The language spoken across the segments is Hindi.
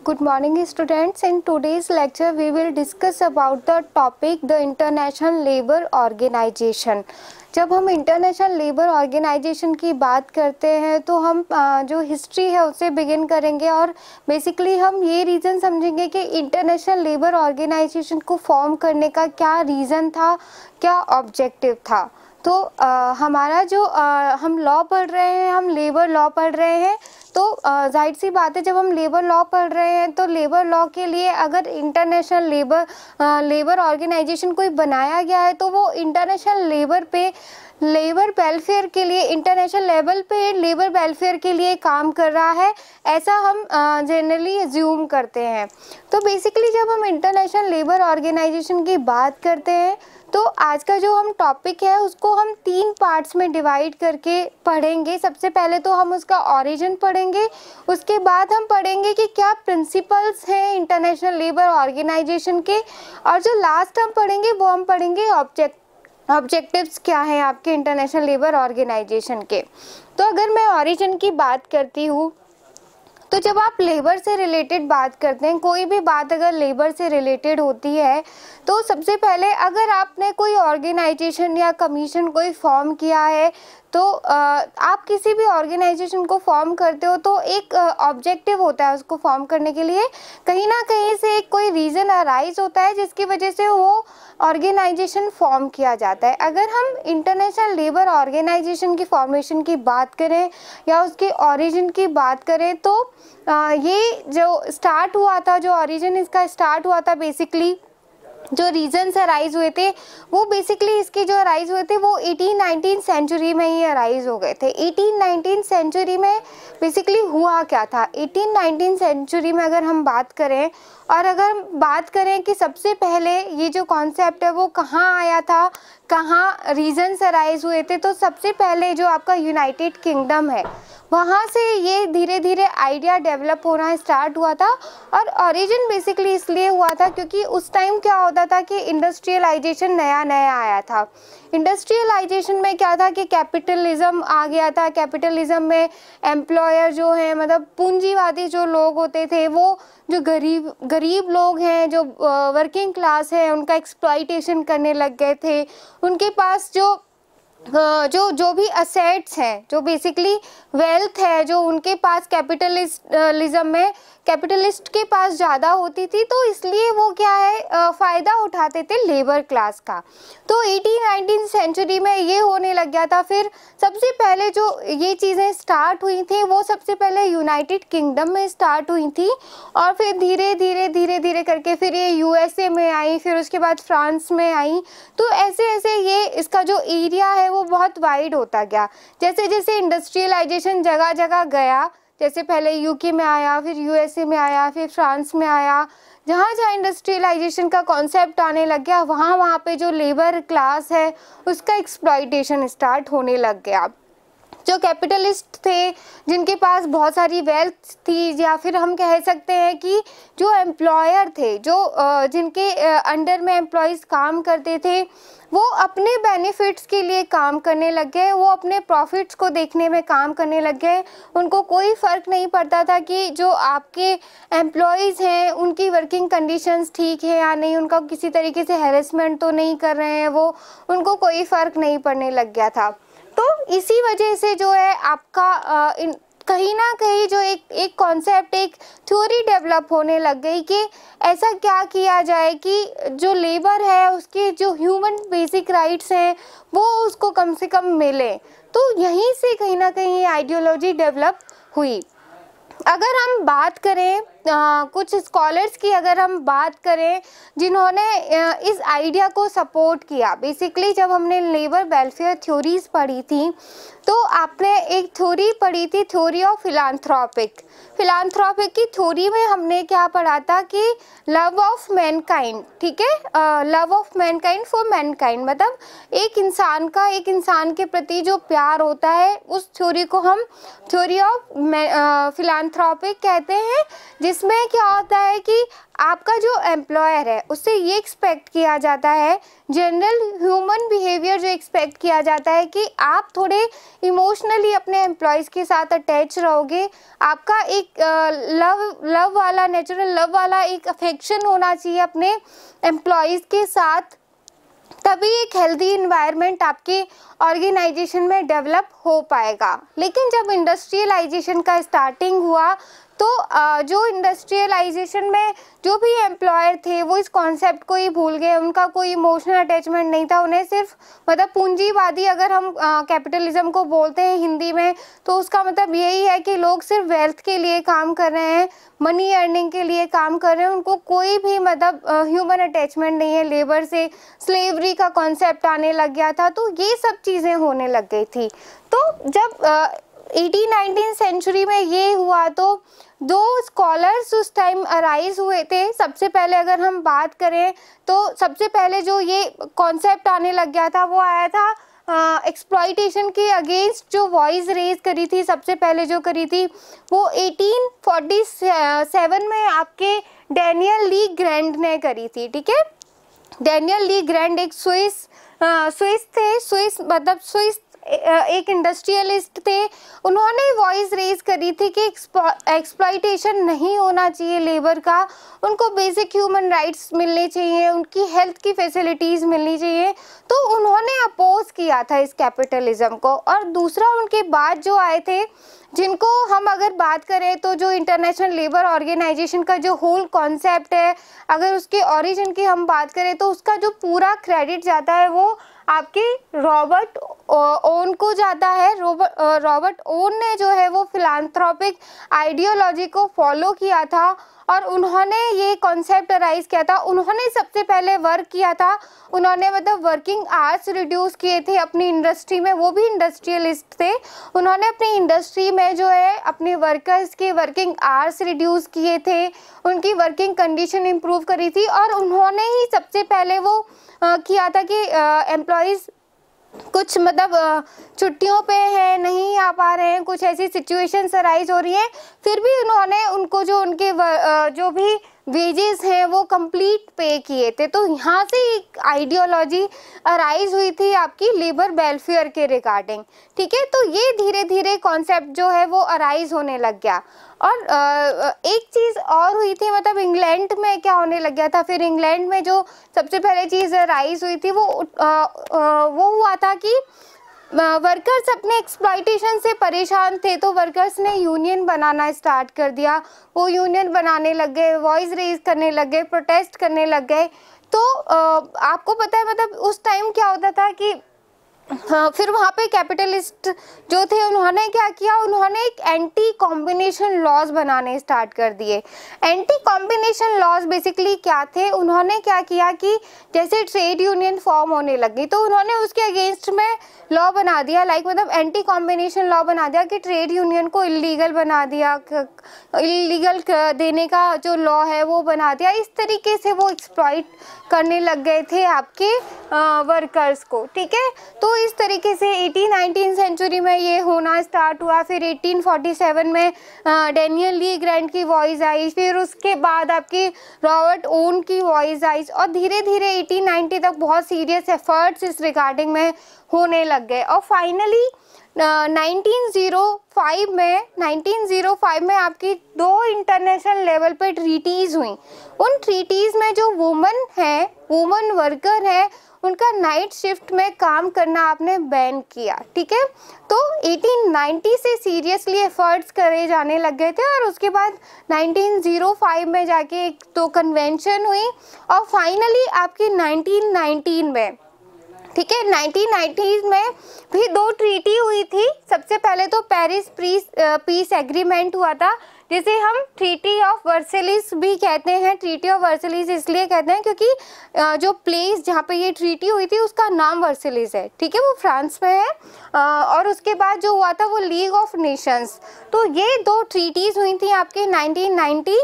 Good morning students. In today's lecture we will discuss about the topic the International Labour Organization. जब हम इंटरनेशनल लेबर ऑर्गेनाइजेशन की बात करते हैं तो हम जो हिस्ट्री है उससे बिगिन करेंगे और बेसिकली हम ये रीज़न समझेंगे कि इंटरनेशनल लेबर ऑर्गेनाइजेशन को फॉर्म करने का क्या रीज़न था, क्या ऑब्जेक्टिव था। तो हमारा जो हम लॉ पढ़ रहे हैं, हम लेबर लॉ पढ़ रहे हैं, तो जाहिर सी बात है जब हम लेबर लॉ पढ़ रहे हैं तो लेबर लॉ के लिए अगर इंटरनेशनल लेबर ऑर्गेनाइजेशन कोई बनाया गया है तो वो इंटरनेशनल लेबर वेलफेयर के लिए, इंटरनेशनल लेवल पे लेबर वेलफेयर के लिए काम कर रहा है, ऐसा हम जनरली एज्यूम करते हैं। तो बेसिकली जब हम इंटरनेशनल लेबर ऑर्गेनाइजेशन की बात करते हैं तो आज का जो हम टॉपिक है उसको हम 3 पार्ट्स में डिवाइड करके पढ़ेंगे। सबसे पहले तो हम उसका ओरिजिन पढ़ेंगे, उसके बाद हम पढ़ेंगे कि क्या प्रिंसिपल्स हैं इंटरनेशनल लेबर ऑर्गेनाइजेशन के, और जो लास्ट हम पढ़ेंगे वो हम पढ़ेंगे ऑब्जेक्टिव्स क्या हैं आपके इंटरनेशनल लेबर ऑर्गेनाइजेशन के। तो अगर मैं ओरिजिन की बात करती हूँ तो जब आप लेबर से रिलेटेड बात करते हैं, कोई भी बात अगर लेबर से रिलेटेड होती है तो सबसे पहले अगर आपने कोई ऑर्गेनाइजेशन या कमीशन कोई फॉर्म किया है तो आप किसी भी ऑर्गेनाइजेशन को फॉर्म करते हो तो एक ऑब्जेक्टिव होता है उसको फॉर्म करने के लिए, कहीं ना कहीं से एक कोई रीज़न अराइज होता है जिसकी वजह से वो ऑर्गेनाइजेशन फॉर्म किया जाता है। अगर हम इंटरनेशनल लेबर ऑर्गेनाइजेशन की फॉर्मेशन की बात करें या उसके ओरिजिन की बात करें तो ये जो स्टार्ट हुआ था, जो ओरिजिन इसका स्टार्ट हुआ था, बेसिकली जो रीजन्स अराइज हुए थे वो बेसिकली इसके जो अराइज हुए थे वो 18-19 सेंचुरी में ही अराइज हो गए थे। 18-19 सेंचुरी में बेसिकली हुआ क्या था, 18-19 सेंचुरी में अगर हम बात करें और अगर हम बात करें कि सबसे पहले ये जो कॉन्सेप्ट है वो कहाँ आया था, कहाँ रीजन्स अराइज हुए थे, तो सबसे पहले जो आपका यूनाइटेड किंगडम है वहाँ से ये धीरे धीरे आइडिया डेवलप होना स्टार्ट हुआ था। और ओरिजिन बेसिकली इसलिए हुआ था क्योंकि उस टाइम क्या होता था कि इंडस्ट्रियलाइजेशन नया नया आया था। इंडस्ट्रियलाइजेशन में क्या था कि कैपिटलिज्म आ गया था। कैपिटलिज्म में एम्प्लॉयर जो है, मतलब पूंजीवादी जो लोग होते थे, वो जो गरीब लोग हैं, जो वर्किंग क्लास है, उनका एक्सप्लॉइटेशन करने लग गए थे। उनके पास जो भी असेट्स हैं, जो बेसिकली वेल्थ है, जो उनके पास कैपिटलिज्म में कैपिटलिस्ट के पास ज़्यादा होती थी, तो इसलिए वो क्या है फ़ायदा उठाते थे लेबर क्लास का। तो 18-19 सेंचुरी में ये होने लग गया था। फिर सबसे पहले जो ये चीज़ें स्टार्ट हुई थी वो सबसे पहले यूनाइटेड किंगडम में स्टार्ट हुई थी और फिर धीरे धीरे करके फिर ये यूएसए में आई, फिर उसके बाद फ्रांस में आई। तो ऐसे ऐसे ये इसका जो एरिया है वो बहुत वाइड होता गया। जैसे जैसे इंडस्ट्रियलाइजेशन जगह जगह गया, जैसे पहले यूके में आया, फिर यूएसए में आया, फिर फ्रांस में आया, जहाँ जहाँ इंडस्ट्रियलाइजेशन का कॉन्सेप्ट आने लग गया वहाँ पे जो लेबर क्लास है उसका एक्सप्लॉइटेशन स्टार्ट होने लग गया। जो कैपिटलिस्ट थे, जिनके पास बहुत सारी वेल्थ थी, या फिर हम कह सकते हैं कि जो एम्प्लॉयर थे, जो जिनके अंडर में एम्प्लॉयज़ काम करते थे, वो अपने बेनिफिट्स के लिए काम करने लग गए, वो अपने प्रॉफिट्स को देखने में काम करने लग गए। उनको कोई फ़र्क नहीं पड़ता था कि जो आपके एम्प्लॉयज़ हैं उनकी वर्किंग कंडीशंस ठीक है या नहीं, उनका किसी तरीके से हैरेसमेंट तो नहीं कर रहे हैं वो, उनको कोई फ़र्क नहीं पड़ने लग गया था। तो इसी वजह से जो है आपका कहीं ना कहीं जो एक कॉन्सेप्ट, एक थ्योरी डेवलप होने लग गई कि ऐसा क्या किया जाए कि जो लेबर है उसके जो ह्यूमन बेसिक राइट्स हैं वो उसको कम से कम मिले। तो यहीं से कहीं ना कहीं आइडियोलॉजी डेवलप हुई। अगर हम बात करें कुछ स्कॉलर्स की, अगर हम बात करें जिन्होंने इस आइडिया को सपोर्ट किया, बेसिकली जब हमने लेबर वेलफेयर थ्योरीज पढ़ी थी तो आपने एक थ्योरी पढ़ी थी, थ्योरी ऑफ फिलांथ्रोपिक की थ्योरी में हमने क्या पढ़ा था कि लव ऑफ मैनकाइंड, ठीक है, love of Mankind for Mankind, मतलब एक इंसान के प्रति जो प्यार होता है उस थ्योरी को हम थ्योरी ऑफ फिलांथ्रोपिक कहते हैं, जिस इसमें क्या होता है कि आपका जो एम्प्लॉयर है उससे ये एक्सपेक्ट किया जाता है, जनरल ह्यूमन बिहेवियर जो एक्सपेक्ट किया जाता है कि आप थोड़े इमोशनली अपने एम्प्लॉयज़ के साथ अटैच रहोगे, आपका एक लव वाला, नेचुरल लव वाला एक अफेक्शन होना चाहिए अपने एम्प्लॉयज़ के साथ, तभी एक हेल्दी इन्वायरमेंट आपके ऑर्गेनाइजेशन में डेवलप हो पाएगा। लेकिन जब इंडस्ट्रियलाइजेशन का स्टार्टिंग हुआ तो जो इंडस्ट्रियलाइजेशन में जो भी एम्प्लॉयर थे वो इस कॉन्सेप्ट को ही भूल गए, उनका कोई इमोशनल अटैचमेंट नहीं था, उन्हें सिर्फ मतलब पूंजीवादी, अगर हम कैपिटलिज्म को बोलते हैं हिंदी में तो उसका मतलब यही है कि लोग सिर्फ वेल्थ के लिए काम कर रहे हैं, मनी अर्निंग के लिए काम कर रहे हैं, उनको कोई भी मतलब ह्यूमन अटैचमेंट नहीं है लेबर से। स्लेवरी का कॉन्सेप्ट आने लग गया था, तो ये सब चीज़ें होने लग गई थी। तो जब 18-19 सेंचुरी में ये हुआ तो दो स्कॉलर्स उस टाइम अराइज हुए थे। सबसे पहले अगर हम बात करें तो सबसे पहले जो ये कॉन्सेप्ट आने लग गया था वो आया था एक्सप्लॉइटेशन के अगेंस्ट, जो वॉइस रेज करी थी सबसे पहले जो करी थी वो 1847 में आपके डैनियल ली ग्रैंड ने करी थी। ठीक है, डैनियल ली ग्रैंड एक स्विस एक इंडस्ट्रियलिस्ट थे। उन्होंने वॉइस रेज करी थी कि एक्सप्लॉइटेशन नहीं होना चाहिए लेबर का, उनको बेसिक ह्यूमन राइट्स मिलने चाहिए, उनकी हेल्थ की फैसिलिटीज़ मिलनी चाहिए। तो उन्होंने अपोज किया था इस कैपिटलिज्म को। और दूसरा उनके बाद जो आए थे, जिनको हम अगर बात करें तो जो इंटरनेशनल लेबर ऑर्गेनाइजेशन का जो होल कॉन्सेप्ट है, अगर उसके ओरिजिन की हम बात करें तो उसका जो पूरा क्रेडिट जाता है वो आपके रॉबर्ट ओन को जाता है। रॉबर्ट ओन ने जो है वो फिलांथ्रोपिक आइडियोलॉजी को फॉलो किया था और उन्होंने ये कॉन्सेप्ट अराइज किया था। उन्होंने सबसे पहले वर्क किया था, उन्होंने मतलब वर्किंग आवर्स रिड्यूस किए थे अपनी इंडस्ट्री में, वो भी इंडस्ट्रियलिस्ट थे। उन्होंने अपनी इंडस्ट्री में जो है अपने वर्कर्स के वर्किंग आवर्स रिड्यूस किए थे, उनकी वर्किंग कंडीशन इम्प्रूव करी थी और उन्होंने ही सबसे पहले वो किया था कि एम्प्लॉयज़ कुछ मतलब छुट्टियों पे हैं, नहीं आ पा रहे हैं, कुछ ऐसी सिचुएशंस अराइज हो रही है, फिर भी उन्होंने उनको जो उनके जो भी वेजेस हैं वो कंप्लीट पे किए थे। तो यहाँ से एक आइडियोलॉजी अराइज हुई थी आपकी लेबर वेलफेयर के रिगार्डिंग। ठीक है, तो ये धीरे धीरे कॉन्सेप्ट जो है वो अराइज होने लग गया। और एक चीज़ और हुई थी, मतलब इंग्लैंड में क्या होने लग गया था, फिर इंग्लैंड में जो सबसे पहले चीज़ राइज हुई थी वो हुआ था कि वर्कर्स अपने एक्सप्लॉइटेशन से परेशान थे, तो वर्कर्स ने यूनियन बनाना स्टार्ट कर दिया। वो यूनियन बनाने लग गए, वॉइस रेज करने लग गए, प्रोटेस्ट करने लग गए। तो आपको पता है मतलब उस टाइम क्या होता था कि फिर वहाँ पे कैपिटलिस्ट जो थे उन्होंने क्या किया, उन्होंने एक एंटी कॉम्बिनेशन लॉज बनाने स्टार्ट कर दिए। एंटी कॉम्बिनेशन लॉज बेसिकली क्या थे, उन्होंने क्या किया कि जैसे ट्रेड यूनियन फॉर्म होने लगी तो उन्होंने उसके अगेंस्ट में लॉ बना दिया, मतलब एंटी कॉम्बिनेशन लॉ बना दिया कि ट्रेड यूनियन को इलीगल बना दिया, इलीगल देने का जो लॉ है वो बना दिया। इस तरीके से वो एक्सप्लॉइट करने लग गए थे आपके वर्कर्स को। ठीक है, तो इस तरीके से 18-19 सेंचुरी में ये होना स्टार्ट हुआ। फिर 1847 में डैनियल ली ग्रैंड की वॉइस आई, फिर उसके बाद आपकी रॉबर्ट ओन की वॉइस आई और धीरे धीरे 1890 तक बहुत सीरियस एफर्ट्स इस रिगार्डिंग में होने लग गए। और फाइनली 1905 में आपकी दो इंटरनेशनल लेवल पे ट्रीटीज़ हुई। उन ट्रीटीज़ में जो वुमन वर्कर हैं उनका नाइट शिफ्ट में काम करना आपने बैन किया। ठीक है, तो 1890 से सीरियसली एफर्ट्स करे जाने लग गए थे और उसके बाद 1905 में जाके एक तो कन्वेंशन हुई और फाइनली आपकी 1919 में, ठीक है, 1990 में भी दो ट्रीटी हुई थी। सबसे पहले तो पेरिस पीस एग्रीमेंट हुआ था, जिसे हम ट्रीटी ऑफ वर्सेलिस भी कहते हैं। ट्रीटी ऑफ वर्सेलिस इसलिए कहते हैं क्योंकि जो प्लेस जहाँ पे ये ट्रीटी हुई थी उसका नाम वर्सेलिस है। ठीक है, वो फ्रांस में है। और उसके बाद जो हुआ था वो लीग ऑफ नेशंस। तो ये दो ट्रीटीज़ हुई थी आपके 1990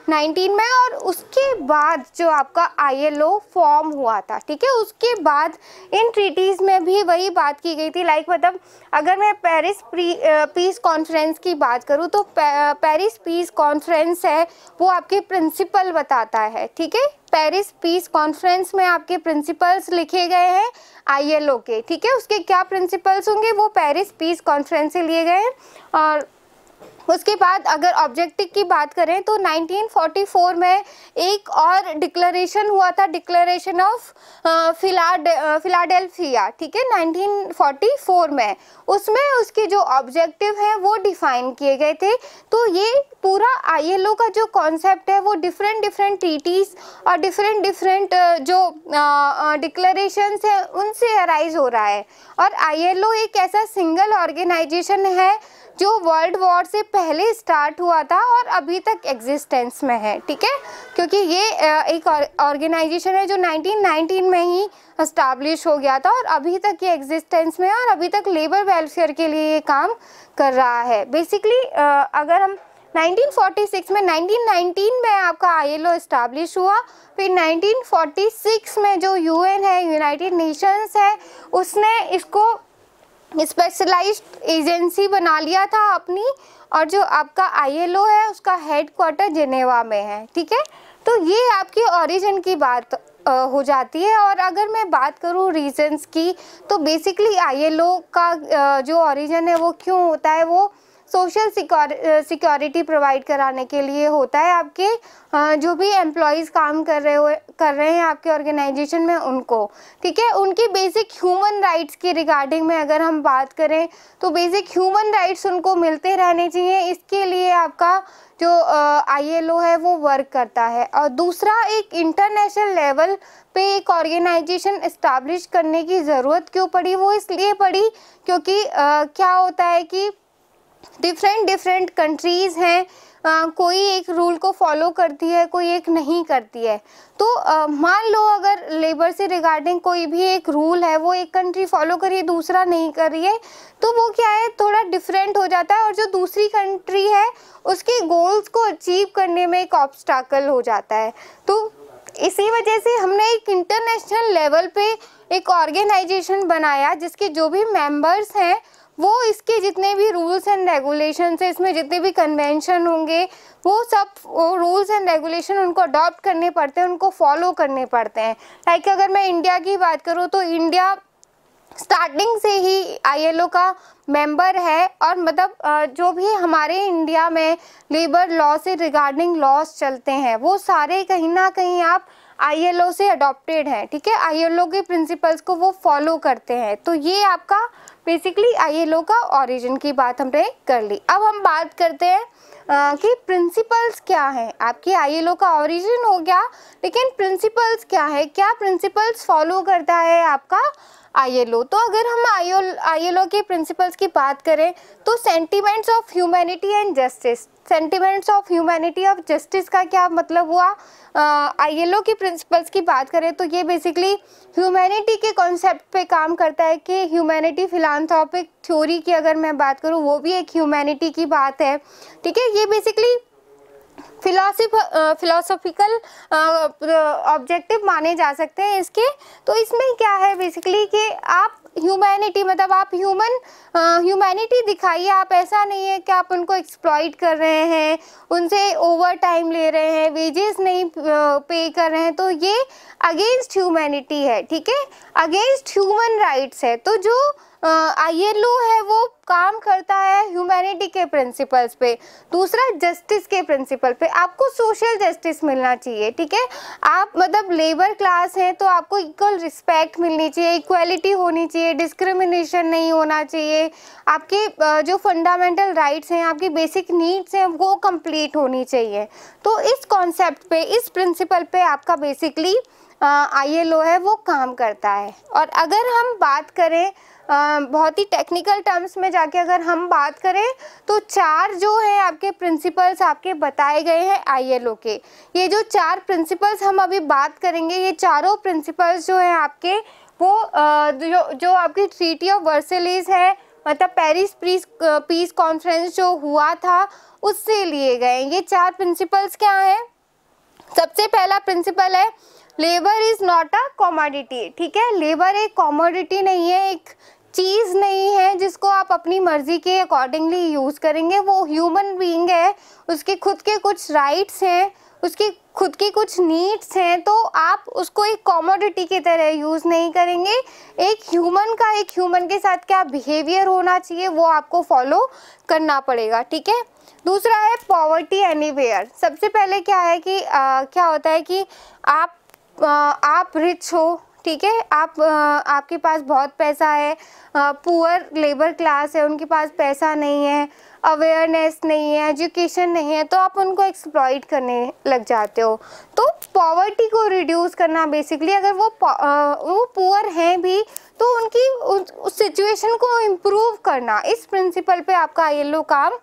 19 में, और उसके बाद जो आपका ILO फॉर्म हुआ था, ठीक है, उसके बाद इन ट्रीटीज़ में भी वही बात की गई थी। लाइक मतलब अगर मैं पेरिस पीस कॉन्फ्रेंस की बात करूँ तो पेरिस पीस कॉन्फ्रेंस है वो आपके प्रिंसिपल बताता है, ठीक है। पेरिस पीस कॉन्फ्रेंस में आपके प्रिंसिपल्स लिखे गए हैं ILO के, ठीक है। उसके क्या प्रिंसिपल्स होंगे वो पेरिस पीस कॉन्फ्रेंस से लिए गए हैं। और उसके बाद अगर ऑब्जेक्टिव की बात करें तो 1944 में एक और डिक्लेरेशन हुआ था, डिक्लेरेशन ऑफ फिलाडेल्फिया, ठीक है, 1944 में। उसमें उसके जो ऑब्जेक्टिव हैं वो डिफाइन किए गए थे। तो ये पूरा ILO का जो कॉन्सेप्ट है वो डिफरेंट ट्रीटीज और डिफरेंट जो डिक्लेरेशंस हैं उनसे अराइज हो रहा है। और ILO एक ऐसा सिंगल ऑर्गेनाइजेशन है जो वर्ल्ड वॉर से पहले स्टार्ट हुआ था और अभी तक एग्जिस्टेंस में है, ठीक है, क्योंकि ये एक ऑर्गेनाइजेशन है जो 1919 में ही एस्टैब्लिश हो गया था और अभी तक ये एग्जिस्टेंस में है और अभी तक लेबर वेलफेयर के लिए ये काम कर रहा है। बेसिकली अगर हम 1946 में 1919 में आपका ILO एस्टैब्लिश हुआ, फिर 1946 में जो UN है, यूनाइटेड नेशंस है, उसने इसको स्पेशलाइज्ड एजेंसी बना लिया था अपनी, और जो आपका ILO है उसका हेडक्वार्टर जिनेवा में है, ठीक है। तो ये आपकी ओरिजिन की बात हो जाती है। और अगर मैं बात करूँ रीजंस की तो बेसिकली ILO का जो ओरिजिन है वो क्यों होता है, वो सोशल सिक्योरिटी प्रोवाइड कराने के लिए होता है। आपके जो भी एम्प्लॉयज़ काम कर रहे हैं आपके ऑर्गेनाइजेशन में उनको, ठीक है, उनकी बेसिक ह्यूमन राइट्स की रिगार्डिंग में अगर हम बात करें तो बेसिक ह्यूमन राइट्स उनको मिलते रहने चाहिए। इसके लिए आपका जो ILO है वो वर्क करता है। और दूसरा, एक इंटरनेशनल लेवल पे एक ऑर्गेनाइजेशन इस्टेब्लिश करने की ज़रूरत क्यों पड़ी, वो इसलिए पड़ी क्योंकि क्या होता है कि डिफरेंट कंट्रीज़ हैं, कोई एक रूल को फॉलो करती है, कोई एक नहीं करती है। तो मान लो अगर लेबर से रिगार्डिंग कोई भी एक रूल है वो एक कंट्री फॉलो कर रही है, दूसरा नहीं कर रही है, तो वो क्या है, थोड़ा डिफरेंट हो जाता है और जो दूसरी कंट्री है उसके गोल्स को अचीव करने में एक ऑब्स्टैकल हो जाता है। तो इसी वजह से हमने एक इंटरनेशनल लेवल पे एक ऑर्गेनाइजेशन बनाया जिसके जो भी मेंबर्स हैं वो इसके जितने भी रूल्स एंड रेगुलेशंस है, इसमें जितने भी कन्वेंशन होंगे वो सब रूल्स एंड रेगुलेशन उनको अडॉप्ट करने पड़ते हैं, उनको फॉलो करने पड़ते हैं। लाइक अगर मैं इंडिया की बात करूँ तो इंडिया स्टार्टिंग से ही ILO का मेंबर है और मतलब जो भी हमारे इंडिया में लेबर लॉ से रिगार्डिंग लॉज चलते हैं वो सारे कहीं ना कहीं आप ILO से अडॉप्टेड हैं, ठीक है, ILO के प्रिंसिपल्स को वो फॉलो करते हैं। तो ये आपका बेसिकली ILO का ओरिजिन की बात हमने कर ली। अब हम बात करते हैं कि प्रिंसिपल्स क्या हैं। आपकी ILO का ओरिजिन हो गया, लेकिन प्रिंसिपल्स क्या है, क्या प्रिंसिपल्स फॉलो करता है आपका ILO। तो अगर हम ILO के प्रिंसिपल्स की बात करें तो sentiments of humanity and justice, sentiments of humanity of justice का क्या मतलब हुआ, ILO के प्रिंसिपल्स की बात करें तो ये बेसिकली ह्यूमैनिटी के कॉन्सेप्ट पे काम करता है कि ह्यूमैनिटी फिलांथ्रोपिक थ्योरी की अगर मैं बात करूँ वो भी एक ह्यूमैनिटी की बात है, ठीक है। ये बेसिकली फिलोसॉफिकल ऑब्जेक्टिव माने जा सकते हैं इसके। तो इसमें क्या है बेसिकली कि आप ह्यूमैनिटी मतलब आप ह्यूमैनिटी दिखाइए, आप ऐसा नहीं है कि आप उनको एक्सप्लॉइट कर रहे हैं, उनसे ओवर टाइम ले रहे हैं, वेजेस नहीं पे कर रहे हैं, तो ये अगेंस्ट ह्यूमैनिटी है, ठीक है, अगेंस्ट ह्यूमन राइट्स है। तो जो ILO है वो काम करता है ह्यूमैनिटी के प्रिंसिपल्स पे। दूसरा, जस्टिस के प्रिंसिपल पे, आपको सोशल जस्टिस मिलना चाहिए, ठीक है, आप मतलब लेबर क्लास हैं तो आपको इक्वल रिस्पेक्ट मिलनी चाहिए, इक्वालिटी होनी चाहिए, डिस्क्रिमिनेशन नहीं होना चाहिए, आपके जो फंडामेंटल राइट्स हैं, आपकी बेसिक नीड्स हैं वो कंप्लीट होनी चाहिए। तो इस कॉन्सेप्ट पे, इस प्रिंसिपल पे आपका बेसिकली ILO है वो काम करता है। और अगर हम बात करें बहुत ही टेक्निकल टर्म्स में जाके अगर हम बात करें तो 4 जो है आपके प्रिंसिपल्स आपके बताए गए हैं ILO के। ये जो 4 प्रिंसिपल्स हम अभी बात करेंगे, ये चारों प्रिंसिपल्स जो हैं आपके वो जो आपकी ट्रीटी ऑफ वर्सेलिस है, मतलब पेरिस पीस कॉन्फ्रेंस जो हुआ था उससे लिए गए। ये 4 प्रिंसिपल्स क्या हैं, सबसे पहला प्रिंसिपल है labour is not a commodity. ठीक है, लेबर एक कमोडिटी नहीं है, एक चीज़ नहीं है जिसको आप अपनी मर्जी के अकॉर्डिंगली यूज़ करेंगे। वो ह्यूमन बीइंग है, उसके खुद के कुछ राइट्स हैं, उसकी खुद की कुछ नीड्स हैं, तो आप उसको एक कमोडिटी की तरह यूज़ नहीं करेंगे। एक ह्यूमन के साथ क्या बिहेवियर होना चाहिए वो आपको फॉलो करना पड़ेगा। ठीक है, दूसरा है पॉवर्टी एनीवेयर। सबसे पहले क्या है कि क्या होता है कि आप रिच हो, ठीक है, आपके पास बहुत पैसा है, पुअर लेबर क्लास है, उनके पास पैसा नहीं है, अवेयरनेस नहीं है, एजुकेशन नहीं है, तो आप उनको एक्सप्लॉइट करने लग जाते हो। तो पॉवर्टी को रिड्यूस करना बेसिकली, अगर वो पुअर हैं भी तो उनकी उस सिचुएशन को इम्प्रूव करना, इस प्रिंसिपल पे आपका ILO काम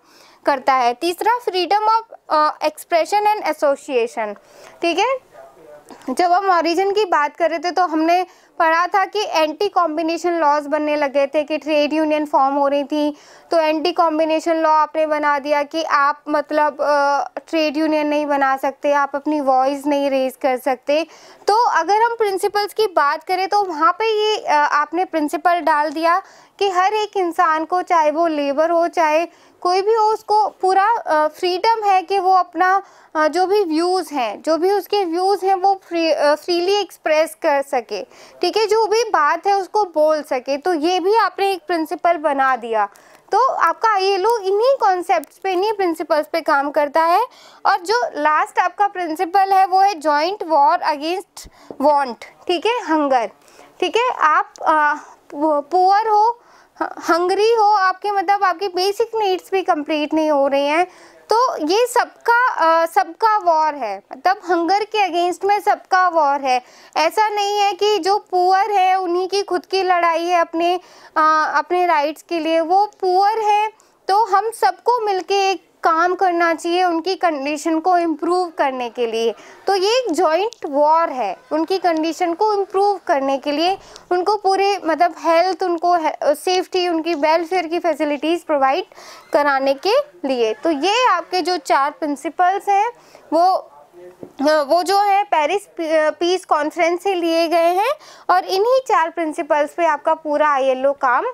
करता है। तीसरा freedom of expression and association. ठीक है, जब हम ओरिजिन की बात कर रहे थे तो हमने पढ़ा था कि एंटी कॉम्बिनेशन लॉज बनने लगे थे, कि ट्रेड यूनियन फॉर्म हो रही थी, तो एंटी कॉम्बिनेशन लॉ आपने बना दिया कि आप मतलब ट्रेड यूनियन नहीं बना सकते, आप अपनी वॉइस नहीं रेज कर सकते। तो अगर हम प्रिंसिपल्स की बात करें तो वहाँ पे ये आपने प्रिंसिपल डाल दिया कि हर एक इंसान को, चाहे वो लेबर हो चाहे कोई भी हो, उसको पूरा फ्रीडम है कि वो अपना जो भी व्यूज़ हैं, जो भी उसके व्यूज़ हैं वो फ्रीली एक्सप्रेस कर सके। ठीक है, जो भी बात है उसको बोल सके। तो ये भी आपने एक प्रिंसिपल बना दिया। तो आपका ILO इन्हीं कॉन्सेप्ट्स पे, इन्हीं प्रिंसिपल्स पे काम करता है। और जो लास्ट आपका प्रिंसिपल है वो है जॉइंट वॉर अगेंस्ट वांट। ठीक है, हंगर। ठीक है, आप पुअर हो, हंगरी हो, आपके मतलब आपकी बेसिक नीड्स भी कंप्लीट नहीं हो रही हैं, तो ये सबका वॉर है, मतलब हंगर के अगेंस्ट में सबका वॉर है। ऐसा नहीं है कि जो पुअर है उन्हीं की खुद की लड़ाई है अपने राइट्स के लिए। वो पुअर है तो हम सबको मिलके एक काम करना चाहिए उनकी कंडीशन को इम्प्रूव करने के लिए। तो ये एक जॉइंट वॉर है उनकी कंडीशन को इम्प्रूव करने के लिए, उनको पूरे मतलब हेल्थ, उनको सेफ्टी, उनकी वेलफेयर की फैसिलिटीज़ प्रोवाइड कराने के लिए। तो ये आपके जो 4 प्रिंसिपल्स हैं वो जो है पेरिस पीस कॉन्फ्रेंस से लिए गए हैं, और इन्हीं 4 प्रिंसिपल्स पे आपका पूरा ILO काम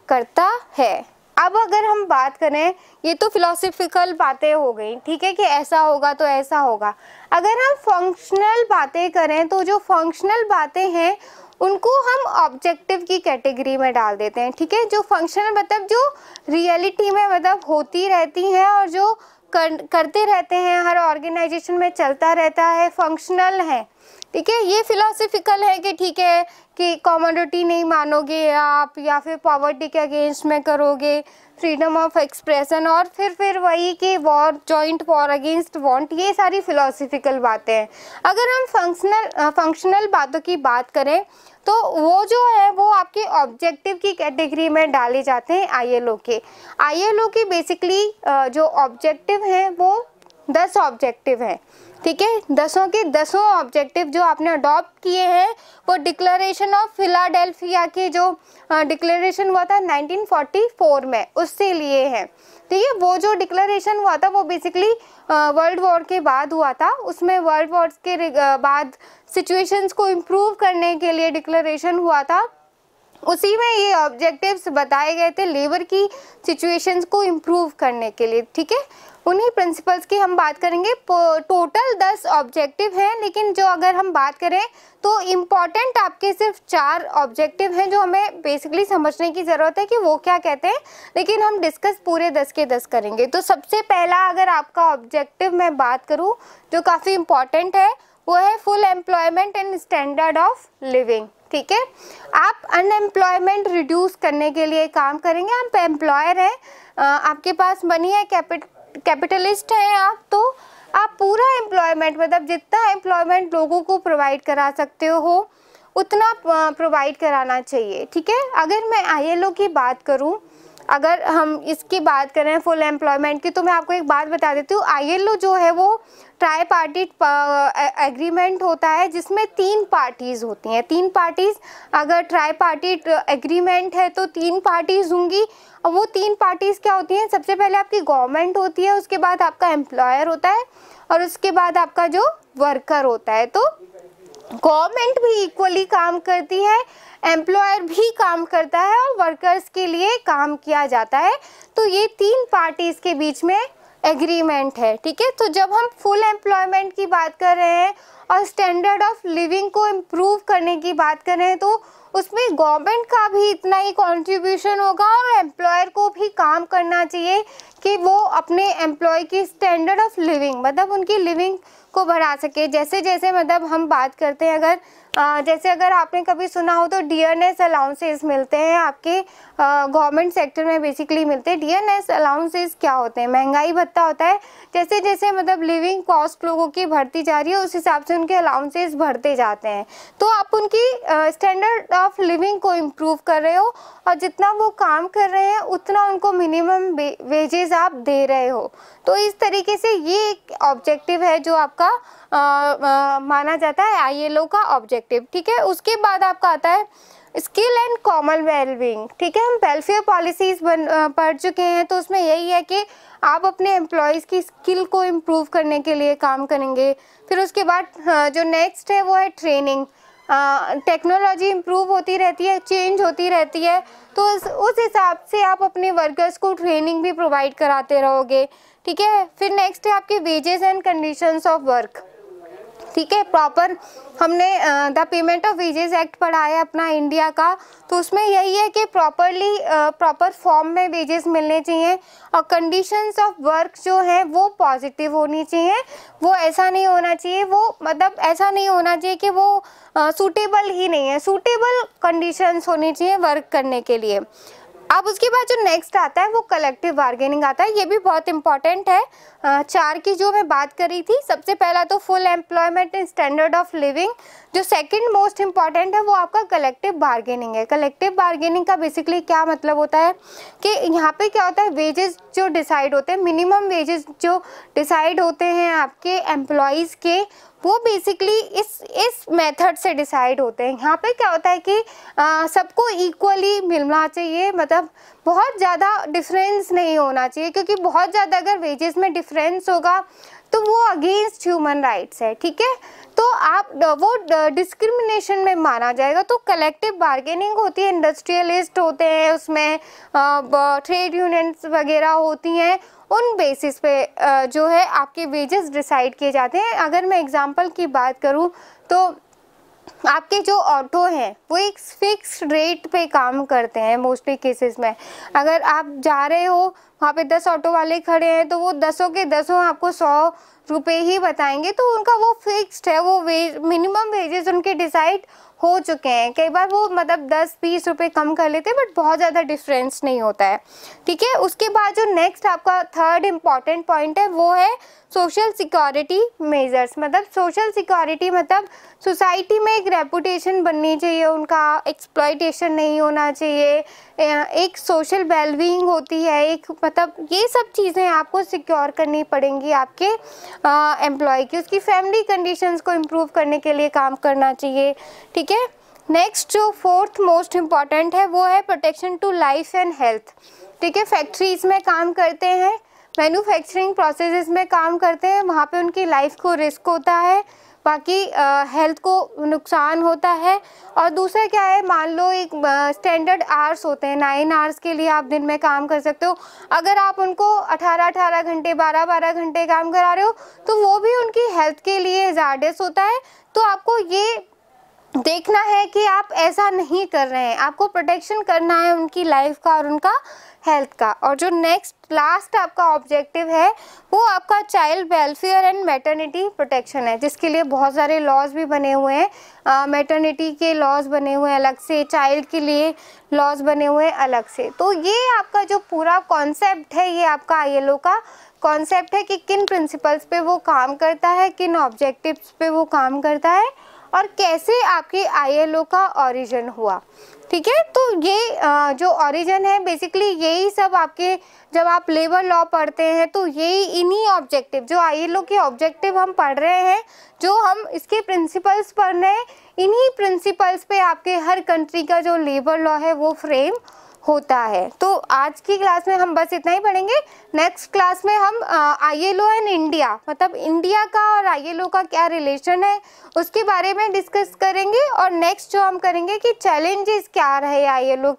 करता है। अब अगर हम बात करें, ये तो फिलोसफिकल बातें हो गई, ठीक है, कि ऐसा होगा तो ऐसा होगा। अगर हम फंक्शनल बातें करें तो जो फंक्शनल बातें हैं उनको हम ऑब्जेक्टिव की कैटेगरी में डाल देते हैं। ठीक है, जो फंक्शनल मतलब जो रियलिटी में मतलब होती रहती हैं और जो करते रहते हैं, हर ऑर्गेनाइजेशन में चलता रहता है, फंक्शनल है। ठीक है, ये फिलोसफिकल है कि ठीक है कि कमोडिटी नहीं मानोगे आप, या फिर पॉवर्टी के अगेंस्ट में करोगे, फ्रीडम ऑफ एक्सप्रेशन, और फिर वही कि war, joint war against want, ये सारी फिलोसफिकल बातें हैं। अगर हम फंक्शनल बातों की बात करें तो वो जो है वो आपके ऑब्जेक्टिव की कैटेगरी में डाले जाते हैं ILO के बेसिकली जो ऑब्जेक्टिव हैं वो 10 ऑब्जेक्टिव हैं। ठीक है, 10 के 10 ऑब्जेक्टिव जो आपने अडॉप्ट किए हैं वो डिक्लेरेशन ऑफ फिलाडेल्फिया के जो डिक्लेरेशन हुआ था 1944 में, उससे लिए हैं। ठीक है, वो जो डिक्लेरेशन हुआ था वो बेसिकली वर्ल्ड वॉर के बाद हुआ था। उसमें वर्ल्ड वॉर के बाद सिचुएशंस को इम्प्रूव करने के लिए डिक्लेरेशन हुआ था। उसी में ये ऑब्जेक्टिव्स बताए गए थे लेबर की सिचुएशंस को इम्प्रूव करने के लिए। ठीक है, उन्हीं प्रिंसिपल्स की हम बात करेंगे। टोटल 10 ऑब्जेक्टिव हैं, लेकिन जो अगर हम बात करें तो इम्पॉर्टेंट आपके सिर्फ 4 ऑब्जेक्टिव हैं जो हमें बेसिकली समझने की ज़रूरत है कि वो क्या कहते हैं, लेकिन हम डिस्कस पूरे 10 के 10 करेंगे। तो सबसे पहला अगर आपका ऑब्जेक्टिव मैं बात करूँ जो काफ़ी इम्पॉर्टेंट है, वो है full employment and standard of living. ठीक है, आप अनएम्प्लॉयमेंट रिड्यूस करने के लिए काम करेंगे। आप एम्प्लॉयर हैं, आपके पास मनी है, कैपिटलिस्ट हैं आप, तो आप पूरा एम्प्लॉयमेंट मतलब जितना एम्प्लॉयमेंट लोगों को प्रोवाइड करा सकते हो उतना प्रोवाइड कराना चाहिए। ठीक है, अगर मैं ILO की बात करूं, अगर हम इसकी बात करें फुल एम्प्लॉयमेंट की, तो मैं आपको एक बात बता देती हूँ। ILO जो है वो ट्राई पार्टी एग्रीमेंट होता है जिसमें 3 पार्टीज़ होती हैं। 3 पार्टीज़, अगर ट्राई पार्टी एग्रीमेंट है तो 3 पार्टीज़ होंगी। और वो 3 पार्टीज़ क्या होती हैं? सबसे पहले आपकी गवर्नमेंट होती है, उसके बाद आपका एम्प्लॉयर होता है, और उसके बाद आपका जो वर्कर होता है। तो गवर्नमेंट भी इक्वली काम करती है, एम्प्लॉयर भी काम करता है और वर्कर्स के लिए काम किया जाता है। तो ये तीन पार्टीज के बीच में एग्रीमेंट है, ठीक है। तो जब हम फुल एम्प्लॉयमेंट की बात कर रहे हैं और स्टैंडर्ड ऑफ लिविंग को इम्प्रूव करने की बात कर रहे हैं, तो उसमें गवर्नमेंट का भी इतना ही कंट्रीब्यूशन होगा और एम्प्लॉयर को भी काम करना चाहिए कि वो अपने एम्प्लॉय की स्टैंडर्ड ऑफ लिविंग, मतलब उनकी लिविंग को बढ़ा सके। जैसे जैसे मतलब हम बात करते हैं, जैसे अगर आपने कभी सुना हो तो डियरनेस अलाउंसेस मिलते हैं आपके गवर्नमेंट सेक्टर में, बेसिकली मिलते हैं। डियरनेस अलाउंसेस क्या होते हैं? महंगाई भत्ता होता है। जैसे जैसे मतलब लिविंग कॉस्ट लोगों की बढ़ती जा रही है, उस हिसाब से उनके अलाउंसेस बढ़ते जाते हैं। तो आप उनकी स्टैंडर्ड ऑफ लिविंग को इम्प्रूव कर रहे हो और जितना वो काम कर रहे हैं उतना उनको मिनिमम वेजेस आप दे रहे हो। तो इस तरीके से ये एक ऑब्जेक्टिव है जो आपका माना जाता है ILO का ऑब्जेक्टिव, ठीक है। उसके बाद आपका आता है स्किल एंड कॉमन वेलबींग, ठीक है। हम वेलफेयर पॉलिसीज पढ़ चुके हैं, तो उसमें यही है कि आप अपने एम्प्लॉयज़ की स्किल को इम्प्रूव करने के लिए काम करेंगे। फिर उसके बाद जो नेक्स्ट है वो है ट्रेनिंग। टेक्नोलॉजी इम्प्रूव होती रहती है, चेंज होती रहती है, तो उस हिसाब से आप अपने वर्कर्स को ट्रेनिंग भी प्रोवाइड कराते रहोगे, ठीक है। फिर नेक्स्ट है आपके wages and conditions of work, ठीक है। प्रॉपर हमने the payment of wages act पढ़ा है अपना इंडिया का, तो उसमें यही है कि प्रॉपर फॉर्म में वेजेस मिलने चाहिए और कंडीशंस ऑफ वर्क जो है वो पॉजिटिव होनी चाहिए। वो ऐसा नहीं होना चाहिए, वो मतलब ऐसा नहीं होना चाहिए कि वो सूटेबल ही नहीं है, सूटेबल कंडीशंस होनी चाहिए वर्क करने के लिए। अब उसके बाद जो नेक्स्ट आता है वो कलेक्टिव बार्गेनिंग आता है। ये भी बहुत इंपॉर्टेंट है। 4 की जो मैं बात करी थी, सबसे पहला तो full employment and standard of living. जो सेकंड मोस्ट इंपॉर्टेंट है वो आपका कलेक्टिव बार्गेनिंग है। कलेक्टिव बार्गेनिंग का बेसिकली क्या मतलब होता है कि यहाँ पे क्या होता है, वेजेस जो डिसाइड होते हैं, मिनिमम वेजेस जो डिसाइड होते हैं आपके एम्प्लॉयज़ के, वो बेसिकली इस मेथड से डिसाइड होते हैं। यहाँ पे क्या होता है कि सबको इक्वली मिलना चाहिए, मतलब बहुत ज़्यादा डिफरेंस नहीं होना चाहिए, क्योंकि बहुत ज़्यादा अगर वेजेस में डिफरेंस होगा तो वो अगेंस्ट ह्यूमन राइट्स है, ठीक है। तो आप वो डिस्क्रिमिनेशन में माना जाएगा। तो कलेक्टिव बार्गेनिंग होती है, इंडस्ट्रियलिस्ट होते हैं उसमें, ट्रेड यूनियंस वगैरह होती हैं, उन बेसिस पे जो है आपके वेजेस डिसाइड किए जाते हैं। अगर मैं एग्जांपल की बात करूं तो आपके जो ऑटो हैं वो एक फिक्स्ड रेट पे काम करते हैं मोस्टली केसेस में। अगर आप जा रहे हो वहाँ पे 10 ऑटो वाले खड़े हैं तो वो 10 के 10 आपको 100 रुपये ही बताएंगे, तो उनका वो फिक्स्ड है, वो मिनिमम वेजेस उनके डिसाइड हो चुके हैं। कई बार वो मतलब 10-20 रुपये कम कर लेते हैं, बट बहुत ज़्यादा डिफरेंस नहीं होता है, ठीक है। उसके बाद जो नेक्स्ट आपका थर्ड इम्पॉर्टेंट पॉइंट है वो है सोशल सिक्योरिटी मेजर्स। मतलब सोशल सिक्योरिटी मतलब सोसाइटी में एक रेपुटेशन बननी चाहिए, उनका एक्सप्लॉयटेशन नहीं होना चाहिए, एक सोशल वेलबींग होती है, एक मतलब ये सब चीज़ें आपको सिक्योर करनी पड़ेंगी आपके एम्प्लॉय की। उसकी फैमिली कंडीशंस को इम्प्रूव करने के लिए काम करना चाहिए, ठीक है। नेक्स्ट जो फोर्थ मोस्ट इम्पॉर्टेंट है वो है protection to life and health, ठीक है। फैक्ट्रीज में काम करते हैं, मैन्युफैक्चरिंग प्रोसेसेस में काम करते हैं, वहाँ पे उनकी लाइफ को रिस्क होता है, बाकी हेल्थ को नुकसान होता है। और दूसरा क्या है, मान लो एक स्टैंडर्ड आवर्स होते हैं, 9 आवर्स के लिए आप दिन में काम कर सकते हो। अगर आप उनको 18-18 घंटे 12-12 घंटे काम करा रहे हो तो वो भी उनकी हेल्थ के लिए हैज़ार्डस होता है। तो आपको ये देखना है कि आप ऐसा नहीं कर रहे हैं, आपको प्रोटेक्शन करना है उनकी लाइफ का और उनका हेल्थ का। और जो नेक्स्ट लास्ट आपका ऑब्जेक्टिव है वो आपका child welfare and maternity protection है, जिसके लिए बहुत सारे लॉज भी बने हुए हैं। मैटरनिटी के लॉज बने हुए हैं अलग से, चाइल्ड के लिए लॉज बने हुए हैं अलग से। तो ये आपका जो पूरा कॉन्सेप्ट है, ये आपका ILO का कॉन्सेप्ट है कि किन प्रिंसिपल्स पे वो काम करता है, किन ऑब्जेक्टिव्स पे वो काम करता है और कैसे आपके ILO का ओरिजिन हुआ, ठीक है। तो ये जो ओरिजिन है बेसिकली यही सब आपके, जब आप लेबर लॉ पढ़ते हैं तो यही इन्हीं ऑब्जेक्टिव, जो ILO के ऑब्जेक्टिव हम पढ़ रहे हैं, जो हम इसके प्रिंसिपल्स पढ़ रहे हैं, इन्हीं प्रिंसिपल्स पे आपके हर कंट्री का जो लेबर लॉ है वो फ्रेम होता है। तो आज की क्लास में हम बस इतना ही पढ़ेंगे। नेक्स्ट क्लास में हम ILO एंड इंडिया, मतलब इंडिया का और ILO का क्या रिलेशन है उसके बारे में डिस्कस करेंगे। और नेक्स्ट जो हम करेंगे कि चैलेंजेस क्या रहे ILO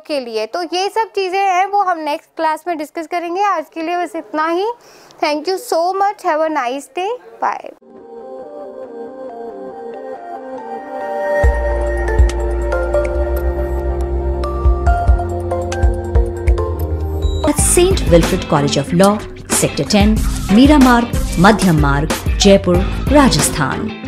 के लिए, तो ये सब चीज़ें हैं वो हम नेक्स्ट क्लास में डिस्कस करेंगे। आज के लिए बस इतना ही। Thank you so much, have a nice day, bye. at St. Wilfrid College of Law, Sector 10, Meera Marg, Madhyam Marg, Jaipur, Rajasthan.